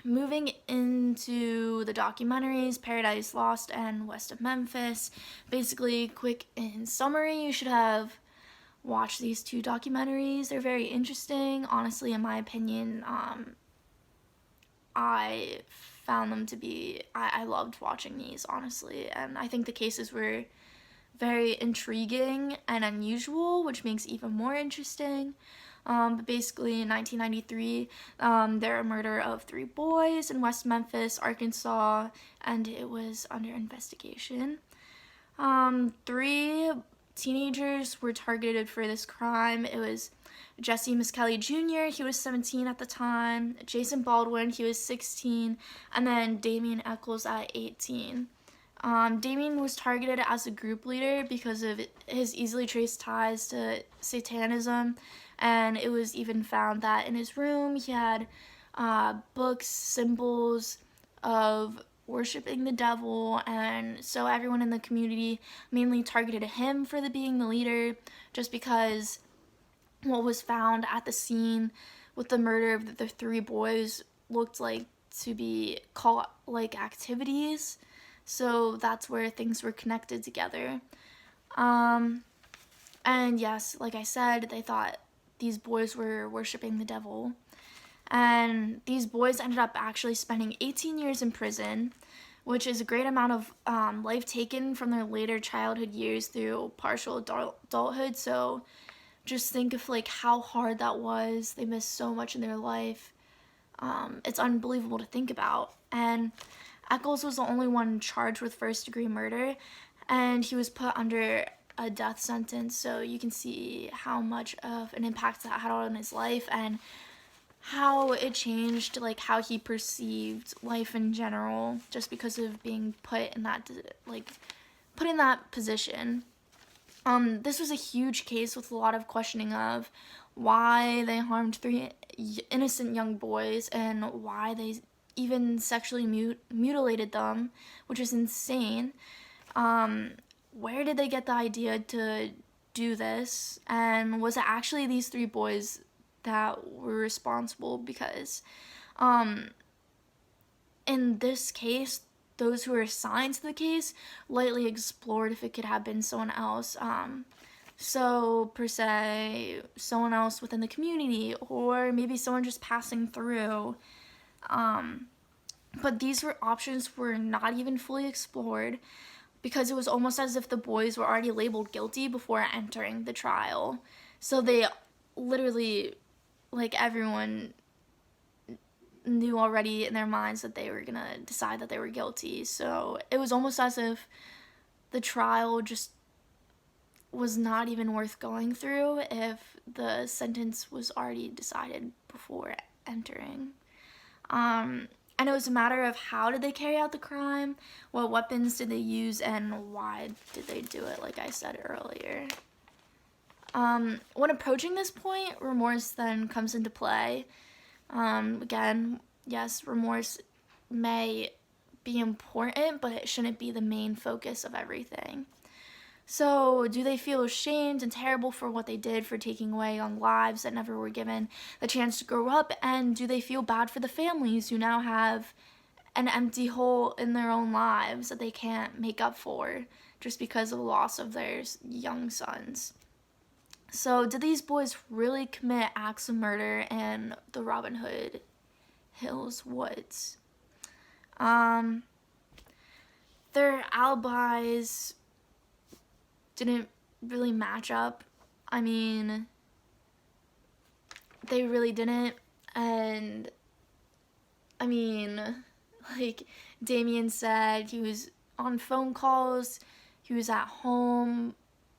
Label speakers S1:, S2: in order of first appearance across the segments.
S1: moving into the documentaries, Paradise Lost and West of Memphis, basically, quick in summary, you should have watched these two documentaries. They're very interesting. Honestly, in my opinion, I found them to be, I loved watching these, honestly, and I think the cases were very intriguing and unusual, which makes it even more interesting. But basically, in 1993, there were a murder of 3 boys in West Memphis, Arkansas, and it was under investigation. 3 teenagers were targeted for this crime. It was Jesse Miskelly Jr., he was 17 at the time, Jason Baldwin, he was 16, and then Damien Eccles at 18. Damien was targeted as a group leader because of his easily traced ties to Satanism, and it was even found that in his room he had books, symbols of worshiping the devil, and so everyone in the community mainly targeted him for being the leader, just because what was found at the scene with the murder of the 3 boys looked like to be cult-like activities. So that's where things were connected together. And yes, like I said, they thought these boys were worshiping the devil. And these boys ended up actually spending 18 years in prison, which is a great amount of life taken from their later childhood years through partial adulthood. So just think of like how hard that was. They missed so much in their life. It's unbelievable to think about. And Eccles was the only one charged with first-degree murder, and he was put under a death sentence, so you can see how much of an impact that had on his life and how it changed like how he perceived life in general, just because of being put in that position. This was a huge case with a lot of questioning of why they harmed 3 innocent young boys and why they even sexually mutilated them, which is insane. Where did they get the idea to do this? And was it actually these 3 boys that were responsible? Because in this case, those who were assigned to the case lightly explored if it could have been someone else. So, per se, someone else within the community, or maybe someone just passing through. But these options were not even fully explored, because it was almost as if the boys were already labeled guilty before entering the trial. So they literally, like, everyone knew already in their minds that they were gonna decide that they were guilty. So it was almost as if the trial just was not even worth going through if the sentence was already decided before entering. And it was a matter of how did they carry out the crime, what weapons did they use, and why did they do it, like I said earlier. When approaching this point, remorse then comes into play. Again, yes, remorse may be important, but it shouldn't be the main focus of everything. So, do they feel ashamed and terrible for what they did, for taking away young lives that never were given the chance to grow up? And do they feel bad for the families who now have an empty hole in their own lives that they can't make up for just because of the loss of their young sons? So, did these boys really commit acts of murder in the Robin Hood Hills woods? Their alibis didn't really match up. I mean, they really didn't. And I mean, like Damien said, he was on phone calls, he was at home,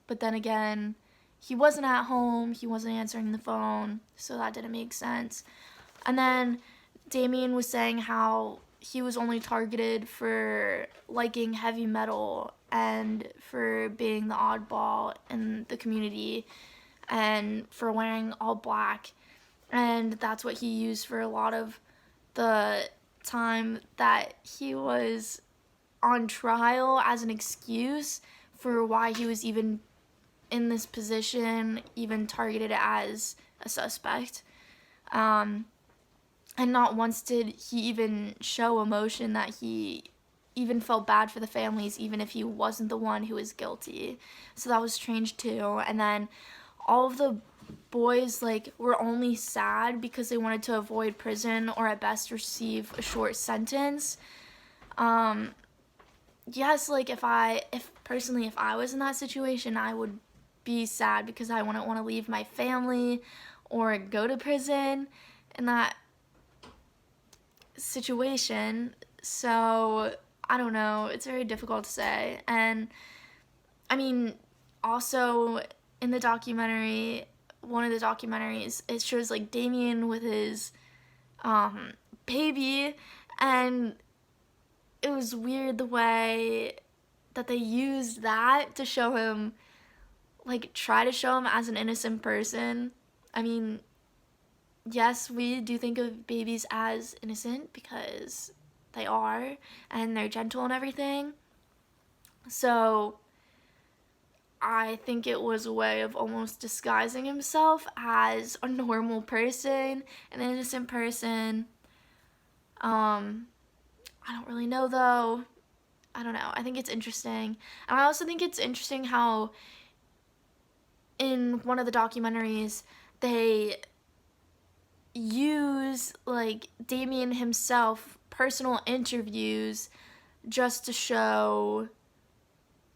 S1: but then again, he wasn't at home, he wasn't answering the phone, so that didn't make sense. And then Damien was saying how he was only targeted for liking heavy metal and for being the oddball in the community and for wearing all black. And that's what he used for a lot of the time that he was on trial as an excuse for why he was even in this position, even targeted as a suspect. And not once did he even show emotion that he even felt bad for the families, even if he wasn't the one who was guilty. So that was strange too. And then all of the boys like were only sad because they wanted to avoid prison or at best receive a short sentence. Yes, like if I was in that situation, I would be sad because I wouldn't want to leave my family or go to prison in that situation. So I don't know, it's very difficult to say. And I mean, also in the documentary, one of the documentaries, it shows like Damien with his baby, and it was weird the way that they used that to show him, like try to show him as an innocent person. I mean, yes, we do think of babies as innocent because they are, and they're gentle and everything. So I think it was a way of almost disguising himself as a normal person, an innocent person. I don't really know though. I don't know. I think it's interesting. And I also think it's interesting how in one of the documentaries they use like Damien himself personal interviews just to show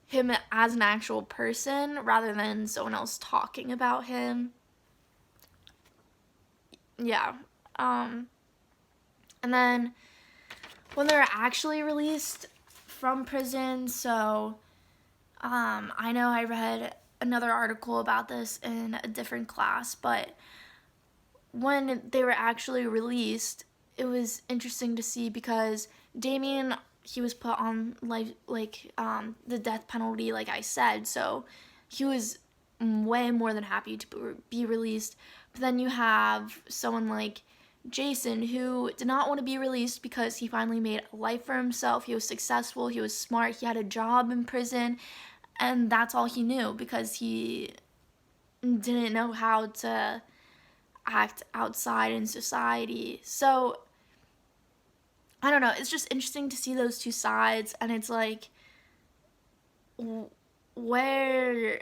S1: him as an actual person rather than someone else talking about him. Yeah. And then when they're actually released from prison, so I know I read another article about this in a different class, but when they were actually released, it was interesting to see because Damien, he was put on the death penalty, like I said, so he was way more than happy to be released. But then you have someone like Jason, who did not want to be released because he finally made a life for himself. He was successful, he was smart, he had a job in prison, and that's all he knew because he didn't know how to act outside in society. So I don't know, it's just interesting to see those two sides, and it's like, where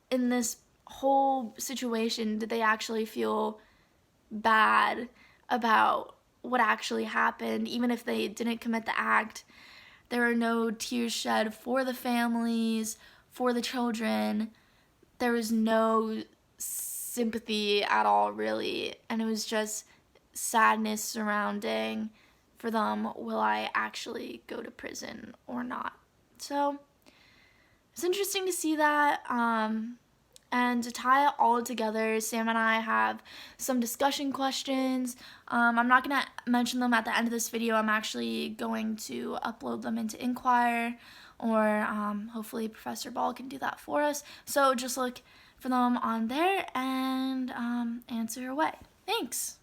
S1: in this whole situation did they actually feel bad about what actually happened? Even if they didn't commit the act, there were no tears shed for the families, for the children. There was no sympathy at all, really, and it was just sadness surrounding for them, will I actually go to prison or not? So it's interesting to see that. And to tie it all together, Sam and I have some discussion questions. I'm not going to mention them at the end of this video. I'm actually going to upload them into Inquire, or hopefully Professor Ball can do that for us. So just look for them on there and answer away. Thanks!